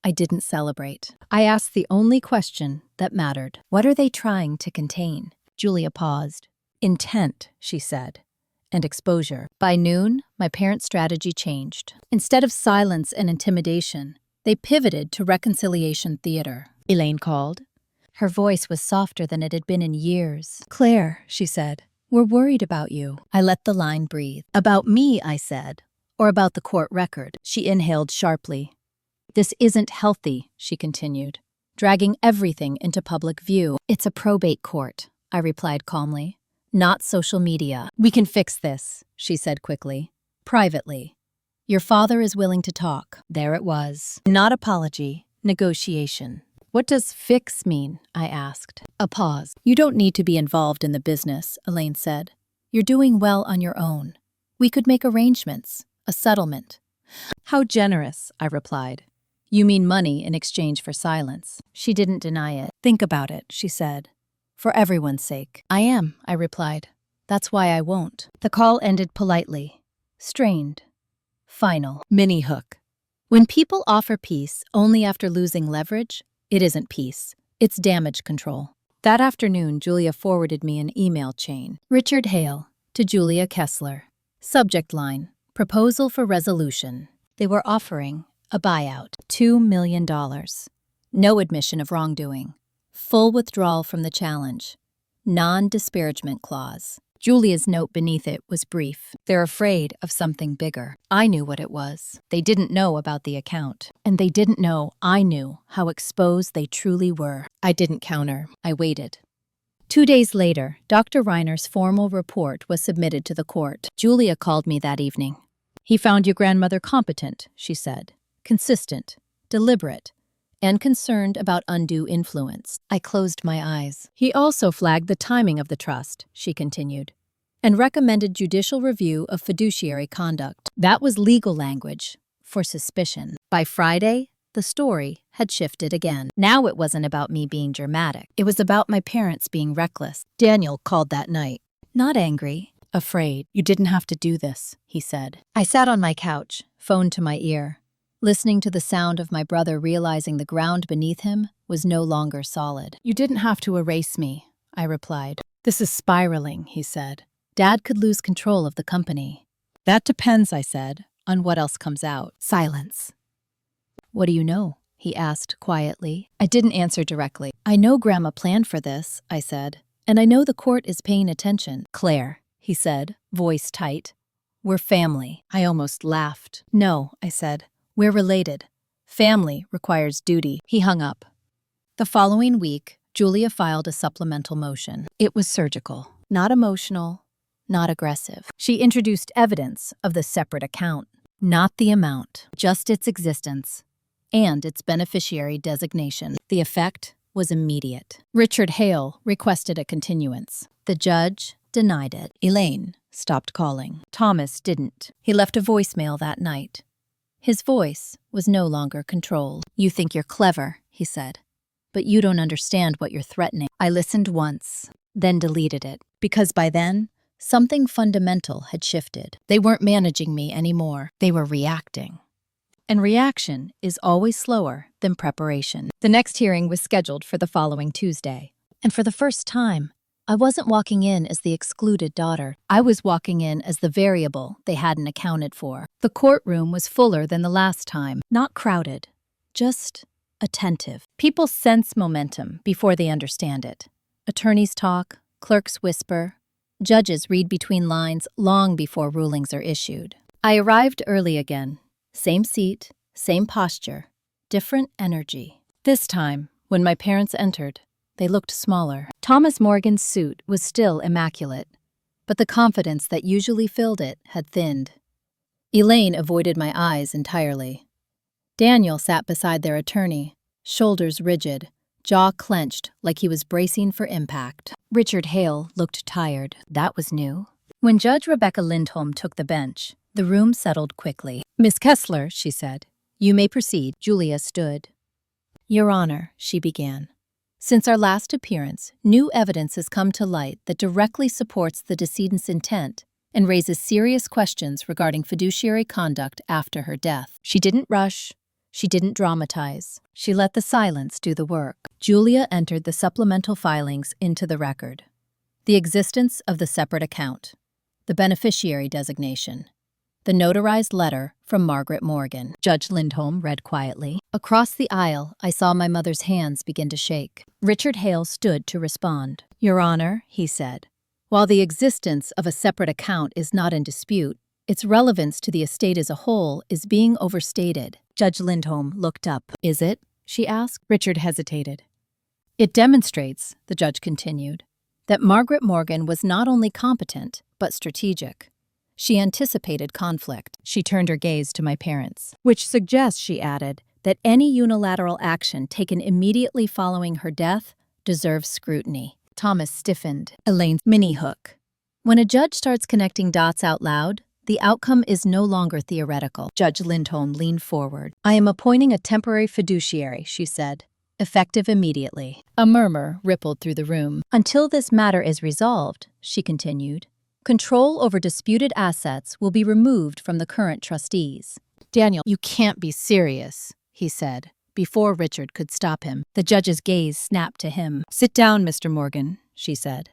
I didn't celebrate. I asked the only question that mattered. What are they trying to contain? Julia paused. Intent, she said, and exposure. By noon, my parents' strategy changed. Instead of silence and intimidation, they pivoted to reconciliation theater. Elaine called. Her voice was softer than it had been in years. Claire, she said, we're worried about you. I let the line breathe. About me, I said, or about the court record. She inhaled sharply. This isn't healthy, she continued, dragging everything into public view. It's a probate court, I replied calmly. Not social media. We can fix this, she said quickly. Privately. Your father is willing to talk. There it was. Not apology, negotiation. What does fix mean? I asked. A pause. You don't need to be involved in the business, Elaine said. You're doing well on your own. We could make arrangements, a settlement. How generous, I replied. You mean money in exchange for silence. She didn't deny it. Think about it, she said. For everyone's sake. I am, I replied. That's why I won't. The call ended politely. Strained. Final. Mini hook. When people offer peace only after losing leverage, it isn't peace. It's damage control. That afternoon, Julia forwarded me an email chain. Richard Hale to Julia Kessler. Subject line. Proposal for resolution. They were offering a buyout. $2 million. No admission of wrongdoing. Full withdrawal from the challenge. Non-disparagement clause. Julia's note beneath it was brief. They're afraid of something bigger. I knew what it was. They didn't know about the account. And they didn't know I knew how exposed they truly were. I didn't counter. I waited. 2 days later, Dr. Reiner's formal report was submitted to the court. Julia called me that evening. He found your grandmother competent, she said. Consistent, deliberate, and concerned about undue influence. I closed my eyes. He also flagged the timing of the trust, she continued, and recommended judicial review of fiduciary conduct. That was legal language for suspicion. By Friday, the story had shifted again. Now it wasn't about me being dramatic. It was about my parents being reckless. Daniel called that night. Not angry, afraid. You didn't have to do this, he said. I sat on my couch, phone to my ear, listening to the sound of my brother realizing the ground beneath him was no longer solid. You didn't have to erase me, I replied. This is spiraling, he said. Dad could lose control of the company. That depends, I said, on what else comes out. Silence. What do you know? He asked quietly. I didn't answer directly. I know Grandma planned for this, I said, and I know the court is paying attention. Claire, he said, voice tight. We're family. I almost laughed. No, I said. We're related. Family requires duty. He hung up. The following week, Julia filed a supplemental motion. It was surgical, not emotional, not aggressive. She introduced evidence of the separate account, not the amount, just its existence, and its beneficiary designation. The effect was immediate. Richard Hale requested a continuance. The judge denied it. Elaine stopped calling. Thomas didn't. He left a voicemail that night. His voice was no longer controlled. You think you're clever, he said, but you don't understand what you're threatening. I listened once, then deleted it, because by then, something fundamental had shifted. They weren't managing me anymore. They were reacting. And reaction is always slower than preparation. The next hearing was scheduled for the following Tuesday. And for the first time, I wasn't walking in as the excluded daughter. I was walking in as the variable they hadn't accounted for. The courtroom was fuller than the last time. Not crowded, just attentive. People sense momentum before they understand it. Attorneys talk, clerks whisper, judges read between lines long before rulings are issued. I arrived early again. Same seat, same posture, different energy. This time, when my parents entered, they looked smaller. Thomas Morgan's suit was still immaculate, but the confidence that usually filled it had thinned. Elaine avoided my eyes entirely. Daniel sat beside their attorney, shoulders rigid, jaw clenched like he was bracing for impact. Richard Hale looked tired. That was new. When Judge Rebecca Lindholm took the bench, the room settled quickly. Miss Kessler, she said, you may proceed. Julia stood. Your Honor, she began. Since our last appearance, new evidence has come to light that directly supports the decedent's intent and raises serious questions regarding fiduciary conduct after her death. She didn't rush. She didn't dramatize. She let the silence do the work. Julia entered the supplemental filings into the record. The existence of the separate account, the beneficiary designation, the notarized letter from Margaret Morgan. Judge Lindholm read quietly. Across the aisle, I saw my mother's hands begin to shake. Richard Hale stood to respond. Your Honor, he said, while the existence of a separate account is not in dispute, its relevance to the estate as a whole is being overstated. Judge Lindholm looked up. Is it? She asked. Richard hesitated. It demonstrates, the judge continued, that Margaret Morgan was not only competent, but strategic. She anticipated conflict. She turned her gaze to my parents, which suggests, she added, that any unilateral action taken immediately following her death deserves scrutiny. Thomas stiffened. Elaine's mini-hook. When a judge starts connecting dots out loud, the outcome is no longer theoretical. Judge Lindholm leaned forward. I am appointing a temporary fiduciary, she said, effective immediately. A murmur rippled through the room. Until this matter is resolved, she continued, control over disputed assets will be removed from the current trustees. Daniel, you can't be serious, he said, before Richard could stop him. The judge's gaze snapped to him. Sit down, Mr. Morgan, she said.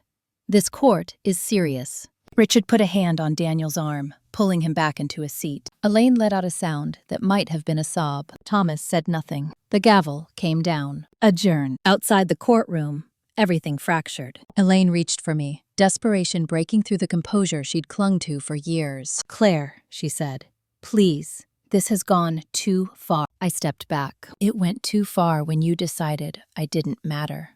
This court is serious. Richard put a hand on Daniel's arm, pulling him back into a seat. Elaine let out a sound that might have been a sob. Thomas said nothing. The gavel came down. Adjourn. Outside the courtroom, everything fractured. Elaine reached for me, desperation breaking through the composure she'd clung to for years. Claire, she said, please, this has gone too far. I stepped back. It went too far when you decided I didn't matter,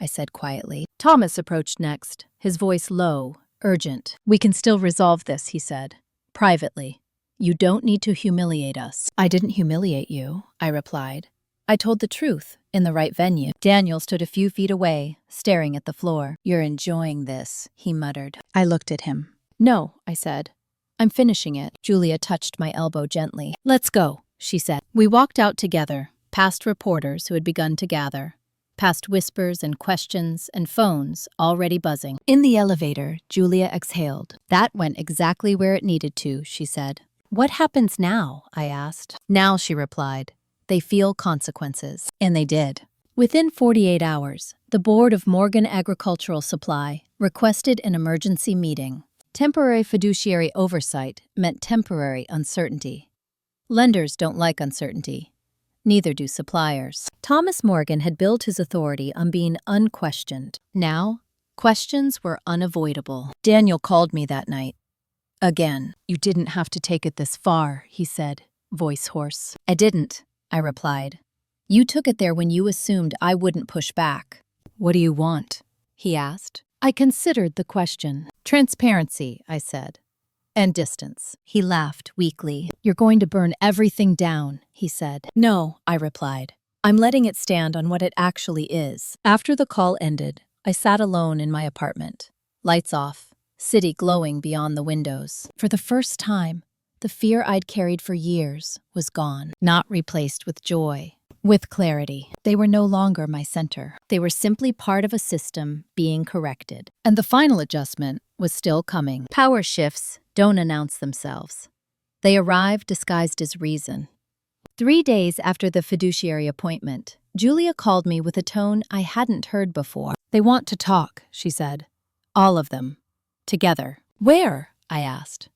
I said quietly. Thomas approached next, his voice low, urgent. We can still resolve this, he said, privately. You don't need to humiliate us. I didn't humiliate you, I replied. I told the truth in the right venue. Daniel stood a few feet away, staring at the floor. You're enjoying this, he muttered. I looked at him. No, I said. I'm finishing it. Julia touched my elbow gently. Let's go, she said. We walked out together, past reporters who had begun to gather. past whispers and questions and phones already buzzing. In the elevator, Julia exhaled. That went exactly where it needed to, she said. What happens now? I asked. Now, she replied, they feel consequences. And they did. Within 48 hours, the board of Morgan Agricultural Supply requested an emergency meeting. Temporary fiduciary oversight meant temporary uncertainty. Lenders don't like uncertainty. Neither do suppliers. Thomas Morgan had built his authority on being unquestioned. Now, questions were unavoidable. Daniel called me that night. Again. You didn't have to take it this far, he said, voice hoarse. I didn't, I replied. You took it there when you assumed I wouldn't push back. What do you want? He asked. I considered the question. Transparency, I said. And distance. He laughed weakly. You're going to burn everything down, he said. No, I replied. I'm letting it stand on what it actually is. After the call ended, I sat alone in my apartment. Lights off, city glowing beyond the windows. For the first time, the fear I'd carried for years was gone, not replaced with joy. With clarity. They were no longer my center. They were simply part of a system being corrected. And the final adjustment was still coming. Power shifts don't announce themselves. They arrive disguised as reason. 3 days after the fiduciary appointment, Julia called me with a tone I hadn't heard before. They want to talk, she said. All of them. Together. Where? I asked.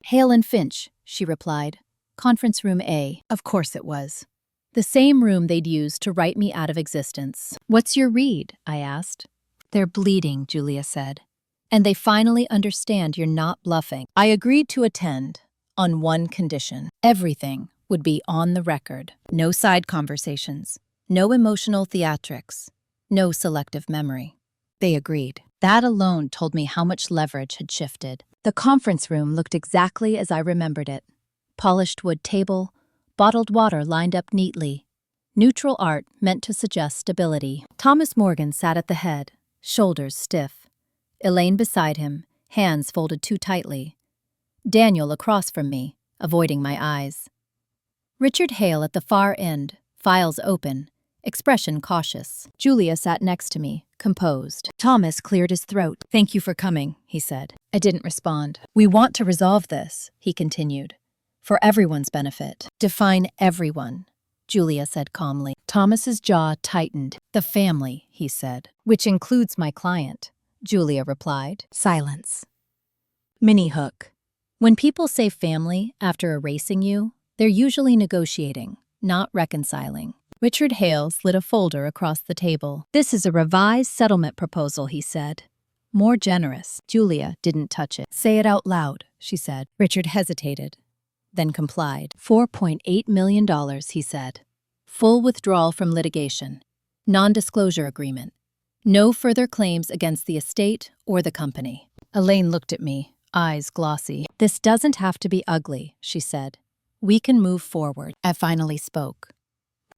Hale and Finch, she replied. Conference room A. Of course it was. The same room they'd used to write me out of existence. What's your read? I asked. They're bleeding, Julia said. And they finally understand you're not bluffing. I agreed to attend on one condition. Everything would be on the record. No side conversations. No emotional theatrics. No selective memory. They agreed. That alone told me how much leverage had shifted. The conference room looked exactly as I remembered it. Polished wood table, bottled water lined up neatly. Neutral art meant to suggest stability. Thomas Morgan sat at the head, shoulders stiff. Elaine beside him, hands folded too tightly. Daniel across from me, avoiding my eyes. Richard Hale at the far end, files open, expression cautious. Julia sat next to me, composed. Thomas cleared his throat. Thank you for coming, he said. I didn't respond. We want to resolve this, he continued. For everyone's benefit. Define everyone, Julia said calmly. Thomas's jaw tightened. The family, he said. Which includes my client, Julia replied. Silence. Mini hook. When people say family after erasing you, they're usually negotiating, not reconciling. Richard Hale slid a folder across the table. This is a revised settlement proposal, he said. More generous. Julia didn't touch it. Say it out loud, she said. Richard hesitated, then complied. $4.8 million, he said. Full withdrawal from litigation. Non-disclosure agreement. No further claims against the estate or the company. Elaine looked at me, eyes glossy. This doesn't have to be ugly, she said. We can move forward. I finally spoke.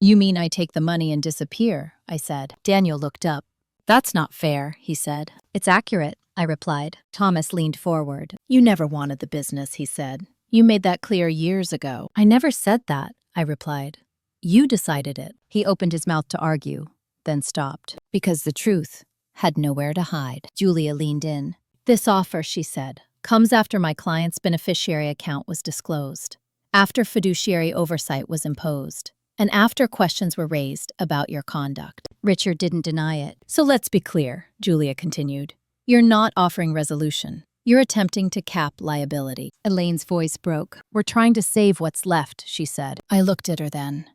You mean I take the money and disappear, I said. Daniel looked up. That's not fair, he said. It's accurate, I replied. Thomas leaned forward. You never wanted the business, he said. You made that clear years ago. I never said that, I replied. You decided it. He opened his mouth to argue, then stopped. Because the truth had nowhere to hide. Julia leaned in. This offer, she said, comes after my client's beneficiary account was disclosed, after fiduciary oversight was imposed, and after questions were raised about your conduct. Richard didn't deny it. So let's be clear, Julia continued. You're not offering resolution. You're attempting to cap liability. Elaine's voice broke. We're trying to save what's left, she said. I looked at her then.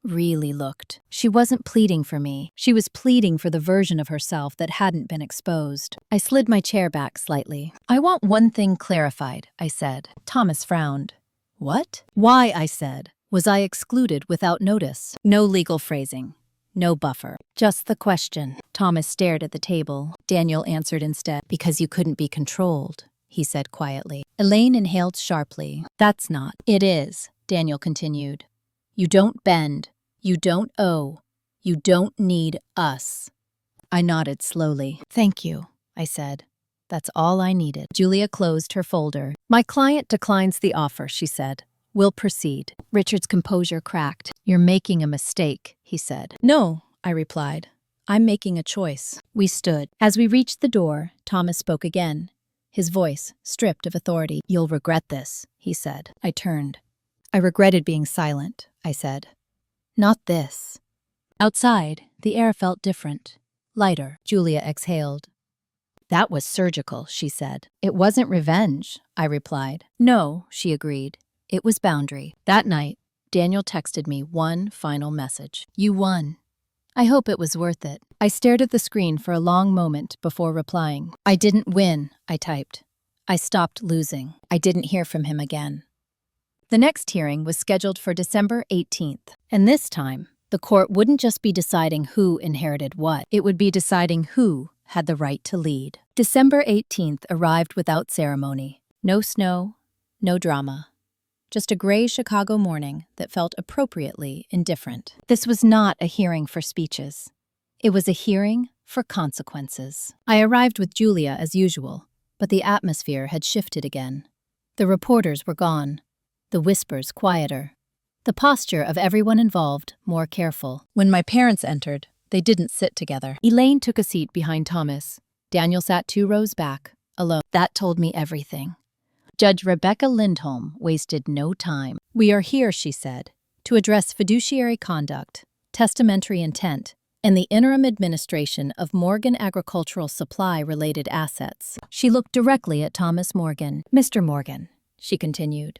Really looked. She wasn't pleading for me. She was pleading for the version of herself that hadn't been exposed. I slid my chair back slightly. I want one thing clarified, I said. Thomas frowned. What? Why, I said. Was I excluded without notice? No legal phrasing. No buffer. Just the question. Thomas stared at the table. Daniel answered instead. Because you couldn't be controlled, he said quietly. Elaine inhaled sharply. That's not. It is, Daniel continued. You don't bend. You don't owe. You don't need us. I nodded slowly. Thank you, I said. That's all I needed. Julia closed her folder. My client declines the offer, she said. We'll proceed. Richard's composure cracked. You're making a mistake, he said. No, I replied. I'm making a choice. We stood. As we reached the door, Thomas spoke again, his voice stripped of authority. You'll regret this, he said. I turned. I regretted being silent, I said. Not this. Outside, the air felt different, lighter. Julia exhaled. That was surgical, she said. It wasn't revenge, I replied. No, she agreed. It was boundary. That night, Daniel texted me one final message. You won. I hope it was worth it. I stared at the screen for a long moment before replying. I didn't win, I typed. I stopped losing. I didn't hear from him again. The next hearing was scheduled for December 18th, and this time, the court wouldn't just be deciding who inherited what, it would be deciding who had the right to lead. December 18th arrived without ceremony. No snow, no drama. Just a gray Chicago morning that felt appropriately indifferent. This was not a hearing for speeches. It was a hearing for consequences. I arrived with Julia as usual, but the atmosphere had shifted again. The reporters were gone, the whispers quieter, the posture of everyone involved more careful. When my parents entered, they didn't sit together. Elaine took a seat behind Thomas. Daniel sat 2 rows back, alone. That told me everything. Judge Rebecca Lindholm wasted no time. We are here, she said, to address fiduciary conduct, testamentary intent, and the interim administration of Morgan Agricultural Supply-related assets. She looked directly at Thomas Morgan. Mr. Morgan, she continued,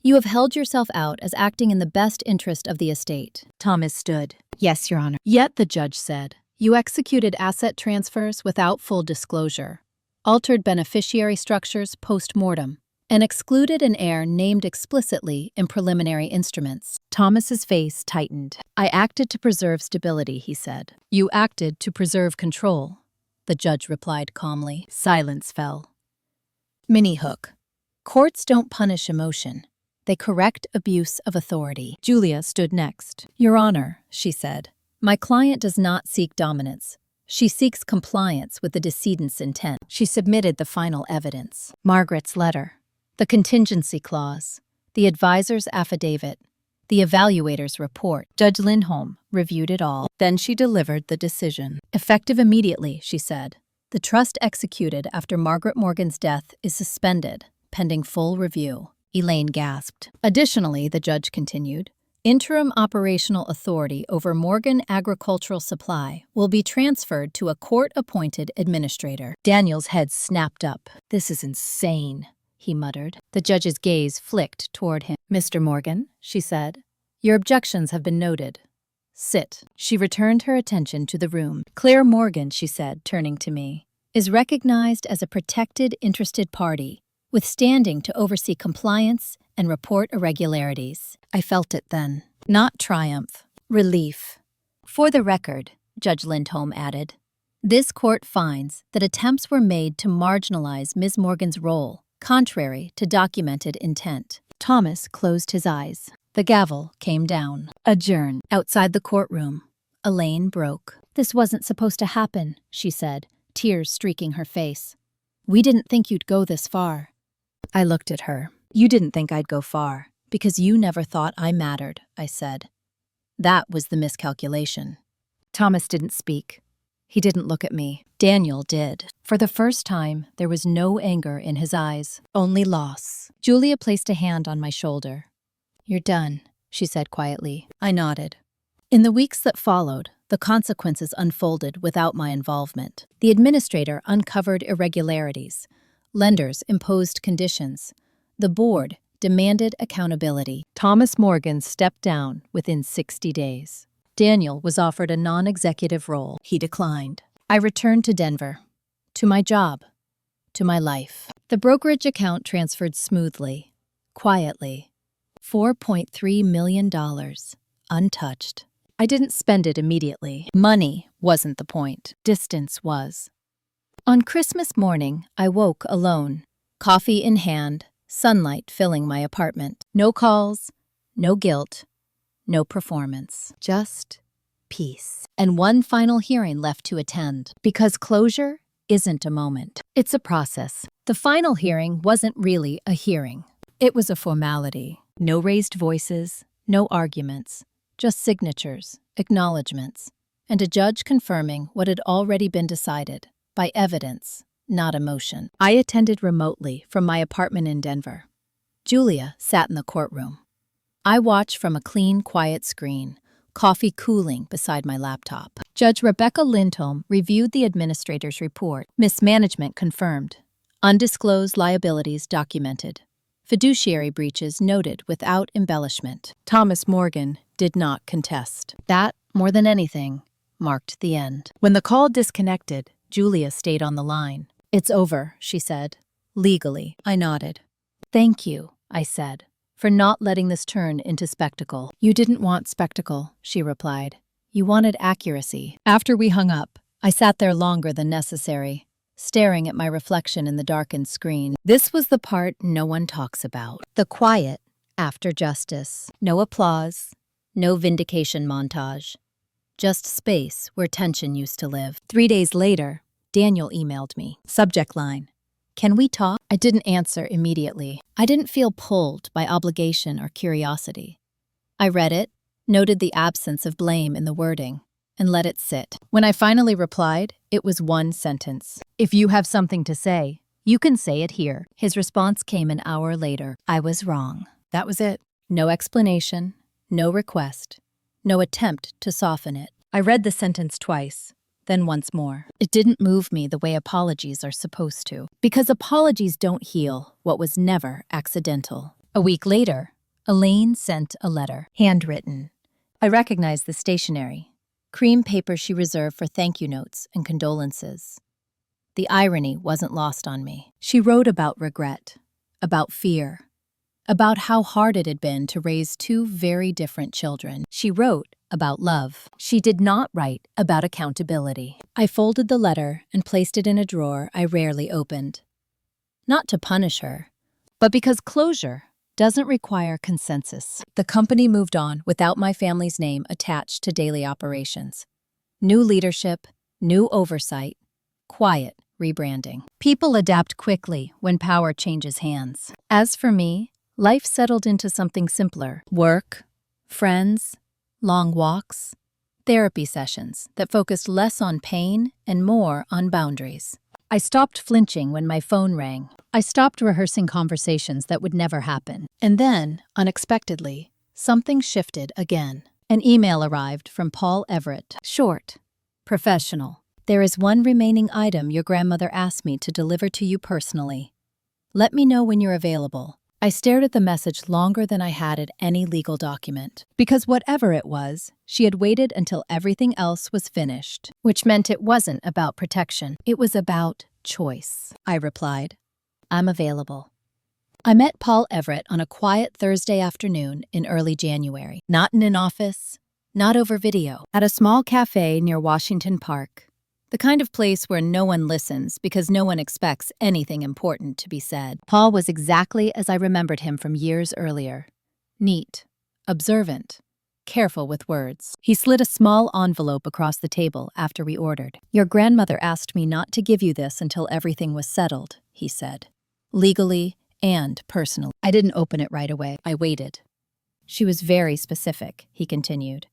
you have held yourself out as acting in the best interest of the estate. Thomas stood. Yes, Your Honor. Yet, the judge said, you executed asset transfers without full disclosure, altered beneficiary structures post-mortem, and excluded an heir named explicitly in preliminary instruments. Thomas's face tightened. I acted to preserve stability, he said. You acted to preserve control, the judge replied calmly. Silence fell. Mini hook. Courts don't punish emotion. They correct abuse of authority. Julia stood next. Your Honor, she said, my client does not seek dominance. She seeks compliance with the decedent's intent. She submitted the final evidence. Margaret's letter, the contingency clause, the advisor's affidavit, the evaluator's report. Judge Lindholm reviewed it all. Then she delivered the decision. Effective immediately, she said. The trust executed after Margaret Morgan's death is suspended, pending full review. Elaine gasped. Additionally, the judge continued, interim operational authority over Morgan Agricultural Supply will be transferred to a court-appointed administrator. Daniel's head snapped up. This is insane, he muttered. The judge's gaze flicked toward him. Mr. Morgan, she said, your objections have been noted. Sit. She returned her attention to the room. Claire Morgan, she said, turning to me, is recognized as a protected interested party, with standing to oversee compliance and report irregularities. I felt it then. Not triumph. Relief. For the record, Judge Lindholm added, this court finds that attempts were made to marginalize Ms. Morgan's role, contrary to documented intent. Thomas closed his eyes. The gavel came down. Adjourn. Outside the courtroom, Elaine broke. This wasn't supposed to happen, she said, tears streaking her face. We didn't think you'd go this far. I looked at her. You didn't think I'd go far, because you never thought I mattered, I said. That was the miscalculation. Thomas didn't speak. He didn't look at me. Daniel did. For the first time, there was no anger in his eyes, only loss. Julia placed a hand on my shoulder. You're done, she said quietly. I nodded. In the weeks that followed, the consequences unfolded without my involvement. The administrator uncovered irregularities. Lenders imposed conditions. The board demanded accountability. Thomas Morgan stepped down within 60 days. Daniel was offered a non-executive role. He declined. I returned to Denver, to my job, to my life. The brokerage account transferred smoothly, quietly. $4.3 million, untouched. I didn't spend it immediately. Money wasn't the point. Distance was. On Christmas morning, I woke alone, coffee in hand, sunlight filling my apartment. No calls, no guilt, no performance. Just peace. And one final hearing left to attend. Because closure isn't a moment. It's a process. The final hearing wasn't really a hearing. It was a formality. No raised voices, no arguments, just signatures, acknowledgments, and a judge confirming what had already been decided by evidence, not emotion. I attended remotely from my apartment in Denver. Julia sat in the courtroom. I watched from a clean, quiet screen, coffee cooling beside my laptop. Judge Rebecca Lindholm reviewed the administrator's report. Mismanagement confirmed. Undisclosed liabilities documented. Fiduciary breaches noted without embellishment. Thomas Morgan did not contest. That, more than anything, marked the end. When the call disconnected, Julia stayed on the line. "It's over," she said. "Legally." I nodded. "Thank you," I said, "for not letting this turn into spectacle." "You didn't want spectacle," she replied. "You wanted accuracy." After we hung up, I sat there longer than necessary, staring at my reflection in the darkened screen. This was the part no one talks about. The quiet after justice. No applause, no vindication montage. Just space where tension used to live. 3 days later, Daniel emailed me. Subject line: "Can we talk?" I didn't answer immediately. I didn't feel pulled by obligation or curiosity. I read it, noted the absence of blame in the wording, and let it sit. When I finally replied, it was one sentence: "If you have something to say, you can say it here." His response came an hour later. I was wrong. That was it. No explanation, no request, no attempt to soften it. I read the sentence twice, then once more. It didn't move me the way apologies are supposed to, because apologies don't heal what was never accidental. A week later, Elaine sent a letter, handwritten. I recognized the stationery, cream paper she reserved for thank you notes and condolences. The irony wasn't lost on me. She wrote about regret, about fear, about how hard it had been to raise two very different children. She wrote about love. She did not write about accountability. I folded the letter and placed it in a drawer I rarely opened. Not to punish her, but because closure doesn't require consensus. The company moved on without my family's name attached to daily operations. New leadership, new oversight, quiet rebranding. People adapt quickly when power changes hands. As for me, life settled into something simpler. Work, friends, long walks, therapy sessions that focused less on pain and more on boundaries. I stopped flinching when my phone rang. I stopped rehearsing conversations that would never happen. And then, unexpectedly, something shifted again. An email arrived from Paul Everett. Short, professional. "There is one remaining item your grandmother asked me to deliver to you personally. Let me know when you're available." I stared at the message longer than I had at any legal document. Because whatever it was, she had waited until everything else was finished, which meant it wasn't about protection. It was about choice. I replied, "I'm available." I met Paul Everett on a quiet Thursday afternoon in early January. Not in an office, not over video. At a small cafe near Washington Park. The kind of place where no one listens because no one expects anything important to be said. Paul was exactly as I remembered him from years earlier. Neat, observant, careful with words. He slid a small envelope across the table after we ordered. "Your grandmother asked me not to give you this until everything was settled," he said. "Legally and personally." I didn't open it right away. I waited. "She was very specific," he continued.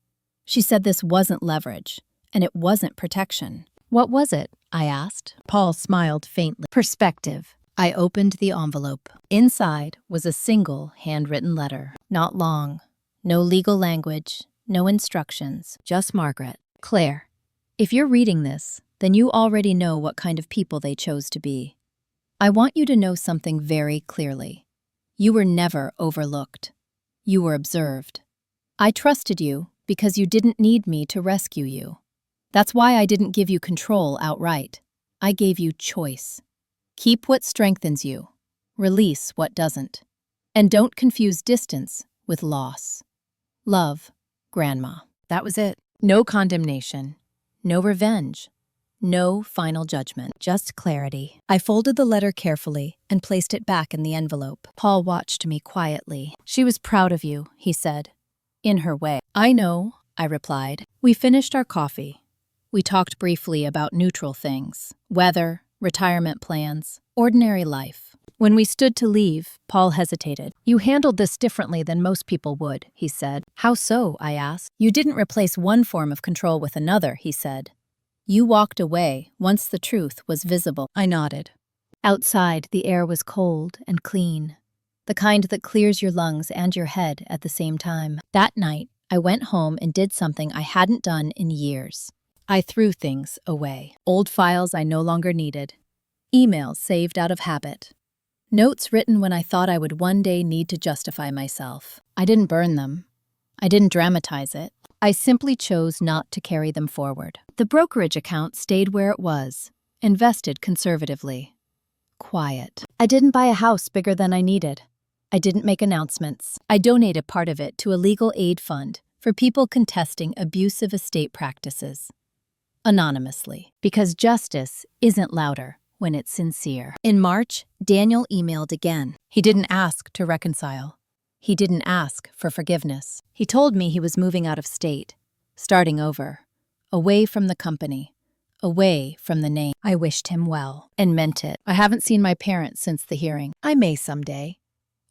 "She said this wasn't leverage, and it wasn't protection." "What was it?" I asked. Paul smiled faintly. "Perspective." I opened the envelope. Inside was a single handwritten letter. Not long. No legal language, no instructions, just Margaret. "Claire, if you're reading this, then you already know what kind of people they chose to be. I want you to know something very clearly. You were never overlooked. You were observed. I trusted you because you didn't need me to rescue you. That's why I didn't give you control outright. I gave you choice. Keep what strengthens you. Release what doesn't. And don't confuse distance with loss. Love, Grandma." That was it. No condemnation. No revenge. No final judgment. Just clarity. I folded the letter carefully and placed it back in the envelope. Paul watched me quietly. "She was proud of you," he said. "In her way." "I know," I replied. We finished our coffee. We talked briefly about neutral things, weather, retirement plans, ordinary life. When we stood to leave, Paul hesitated. "You handled this differently than most people would," he said. "How so?" I asked. "You didn't replace one form of control with another," he said. "You walked away once the truth was visible." I nodded. Outside, the air was cold and clean, the kind that clears your lungs and your head at the same time. That night, I went home and did something I hadn't done in years. I threw things away. Old files I no longer needed. Emails saved out of habit. Notes written when I thought I would one day need to justify myself. I didn't burn them. I didn't dramatize it. I simply chose not to carry them forward. The brokerage account stayed where it was, invested conservatively. Quiet. I didn't buy a house bigger than I needed. I didn't make announcements. I donated part of it to a legal aid fund for people contesting abusive estate practices. Anonymously. Because justice isn't louder when it's sincere. In March, Daniel emailed again. He didn't ask to reconcile. He didn't ask for forgiveness. He told me he was moving out of state, starting over, away from the company, away from the name. I wished him well and meant it. I haven't seen my parents since the hearing. I may someday,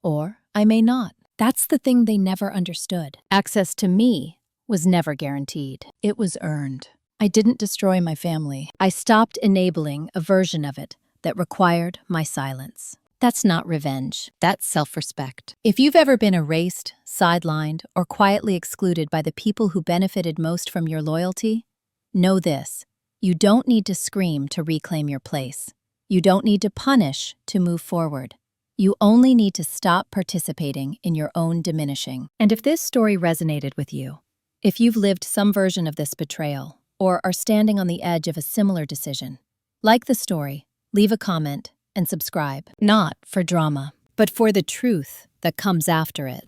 or I may not. That's the thing they never understood. Access to me was never guaranteed. It was earned. I didn't destroy my family. I stopped enabling a version of it that required my silence. That's not revenge. That's self-respect. If you've ever been erased, sidelined, or quietly excluded by the people who benefited most from your loyalty, know this: you don't need to scream to reclaim your place. You don't need to punish to move forward. You only need to stop participating in your own diminishing. And if this story resonated with you, if you've lived some version of this betrayal, or are standing on the edge of a similar decision, like the story, leave a comment, and subscribe. Not for drama, but for the truth that comes after it.